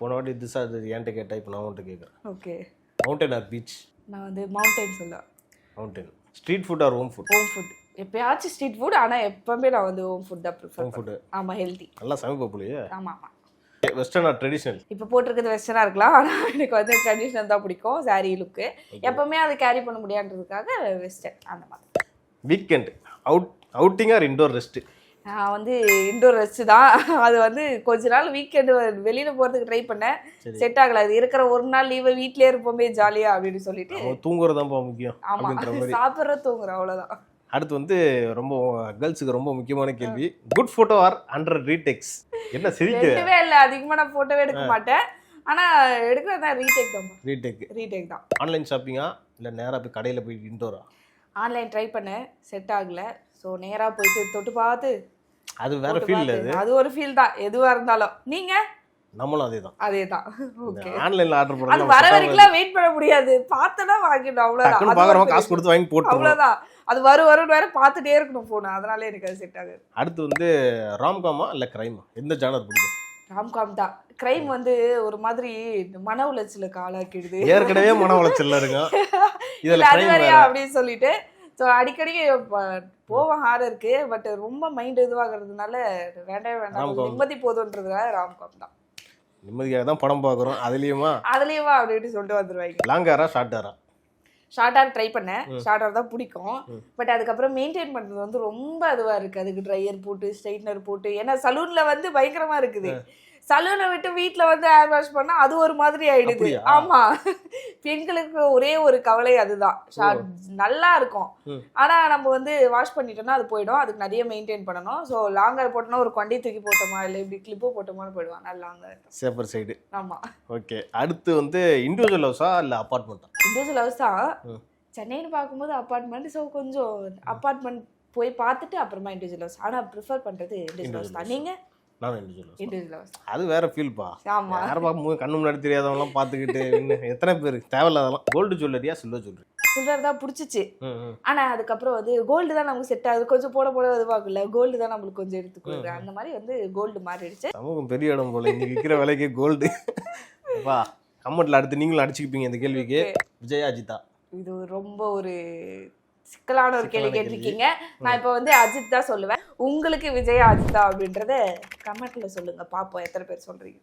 போன வாட்டி திசா அது என்கிட்ட கேட்டா இப்போ நான் உன்கிட்ட கேட்குறேன். ஓகே. Mountain or beach? நான் வந்து மவுண்டைன் சொல்லுவேன். Mountain. Street food or home food? Home food. எப்பயாச்சும் ஸ்ட்ரீட் ஃபுட், ஆனால் எப்பவுமே நான் வந்து ஹோம் ஃபுட் தான் ப்ரிஃபர் ஹோம் ஃபுட்டு. ஆமாம், ஹெல்தி. நல்லா சமைப்பா போலியே. ஆமாம் ஆமாம். Western or traditional? இப்போ போட்டிருக்கிறது வெஸ்டர்னாக இருக்கலாம், ஆனால் எனக்கு வந்து ட்ரெடிஷ்னல் தான் பிடிக்கும். சாரீ லுக்கு எப்பவுமே அதை கேரி பண்ண முடியாதுன்றதுக்காக வெஸ்டர்ன் அந்த மாதிரி. Weekend outing or indoor rest? நான் வந்து இன்டோர் ரெஸ்ட் தான். அது வந்து கொஞ்ச நாள் வீக்கெண்டு வெளியில் போகிறதுக்கு ட்ரை பண்ணேன், செட் ஆகலை. அது இருக்கிற ஒரு நாள் லீவை வீட்லேயே இருப்போமே ஜாலியாக அப்படின்னு சொல்லிட்டு. தூங்குறதாப்பா முக்கியம். ஆமாம், சாப்பிட்ற தூங்குறோம் அவ்வளோதான். அடுத்து வந்து ரொம்ப கேர்ள்ஸுக்கு ரொம்ப முக்கியமான கேள்வி, குட் ஃபோட்டோ ஆர் அண்டர் ரீடெக்ஸ்? என்ன சிரிக்க? ரெண்டுமே இல்லை, அதிகமாக நான் ஃபோட்டோவே எடுக்க மாட்டேன், ஆனால் எடுக்கிறது தான் ரீடேக் தான். ரீடேக் தான். ஆன்லைன் ஷாப்பிங்கா இல்லை நேராக போய் கடையில் போய் இன்டோரா? ஆன்லைன் ட்ரை பண்ணேன், செட் ஆகலை. ஸோ நேராக போயிட்டு தொட்டு பார்த்து அது வேற ஃபீல். அது ஒரு ஃபீல் தான் எதுவாக இருந்தாலும். நீங்கள்? நம்மளும் அதே தான். ஓகே. ஆன்லைன்ல ஆர்டர் பண்ணா அது வர வரைக்கும் வெயிட் பண்ண முடியாது, பார்த்தனா வாங்கிடணும் அவ்வளவுதான். பாக்குறோம், காசு கொடுத்து வாங்கி போட்டு அவ்வளவுதான். அது வரும்னு வேற பார்த்துட்டே இருக்கணும் போன், அதனால எனக்கு அது செட் ஆகுது. அடுத்து வந்து ராம்காமா இல்ல கிரைமா? எந்த ஜானர் பிடிக்கும்? ராம்காம் தான். கிரைம் வந்து ஒரு மாதிரி மன உளைச்சலுக்கு ஆளாக்கிடுது. ஏற்கனவே மன உளைச்சல்ல இருங்க, இதுல அது வேறையா அப்படின்னு சொல்லிட்டு ஸோ அடிக்கடி போவேன் ஹாரருக்கு. பட் ரொம்ப மைண்ட் இதுவாகிறதுனால வேண்டாம், நிம்மதி போதுன்றதுனால ராம்காம் தான். நிம்மதியாக தான் படம் பார்க்குறோம், அதுலேயுமா அப்படின்னு சொல்லிட்டு வந்துடுவாங்க. லாங் ஹேரா ஷார்ட் ஹேரா? ஷார்ட் ஹேர் ட்ரை பண்ணேன், ஷார்ட் ஹேர் தான் பிடிக்கும். பட் அதுக்கப்புறம் மெயின்டைன் பண்ணுறது வந்து ரொம்ப அதுவாக இருக்குது. அதுக்கு ட்ரையர் போட்டு ஸ்ட்ரைட்னர் போட்டு, ஏன்னா சலூனில் வந்து பயங்கரமாக இருக்குது. சலூனை விட்டு வீட்டில் வந்து ஹேர் வாஷ் பண்ணால் அது ஒரு மாதிரி ஆயிடுது. ஆமாம், பெண்களுக்கு ஒரே ஒரு கவலை அதுதான். நல்லா இருக்கும், ஆனால் நம்ம வந்து வாஷ் பண்ணிட்டோம்னா அது போயிடும். அதுக்கு நிறைய மெயின்டைன் பண்ணணும். ஸோ லாங் ஹேர் போட்டோம்னா ஒரு கொண்டி தூக்கி போட்டோமா இல்லை இப்படி கிளிப்போ போட்டோமான்னு போயிடுவான். நல்லா லாங் ஹேர் சேஃபர் சைடு. ஆமாம். ஓகே. அடுத்து வந்து இண்டிவிஜுவல் ஹவுஸா இல்லை அப்பார்ட்மெண்ட்டா? இண்டிவிஜுவல் ஹவுஸ் தான். சென்னைன்னு பார்க்கும்போது அப்பார்ட்மெண்ட். ஸோ கொஞ்சம் அப்பார்ட்மெண்ட் போய் பார்த்துட்டு அப்புறமா இண்டிவிஜுவல் ஹவுஸ். ஆனால் ப்ரிஃபர் பண்ணுறது இண்டிவிஜுவல் ஹவுஸ் தான். நீங்கள்? நானும் இண்டிவிஜுவல் ஹவுஸ். அது வேற ஃபீல்ப்பா. ஆமாம், யாரை பார்க்கும்போது கண்ணு முன்னாடி தெரியாதவங்களாம் பார்த்துக்கிட்டு எத்தனை பேர் தேவையில்லாதெல்லாம். கோல்டு ஜுவல்லரியா சில்வர் ஜுவல்லரி? சில்வர் தான் பிடிச்சிச்சு, ஆனால் அதுக்கப்புறம் வந்து கோல்டு தான் நமக்கு செட் ஆகுது. கொஞ்சம் போட இதுவாகல, கோல்டு தான் நம்மளுக்கு கொஞ்சம் எடுத்துக்கொள்ளுது. அந்த மாதிரி வந்து கோல்டு மாறிடுச்சு. சமூகம் பெரிய இடம் போல, இன்னைக்கு விற்கிற விலைக்கு கோல்டு. வா கமெண்ட்ல அடுத்து நீங்களும் அடிச்சுக்கிப்பீங்க இந்த கேள்விக்கு. விஜயா அஜித்தா? இது ரொம்ப ஒரு சிக்கலான ஒரு கேள்வி கேட்டிருக்கீங்க. நான் இப்போ வந்து அஜித் தான் சொல்லுவேன். உங்களுக்கு விஜயா அஜித்தா அப்படின்றத கமெண்ட்ல சொல்லுங்க, பார்ப்போம் எத்தனை பேர் சொல்றீங்க.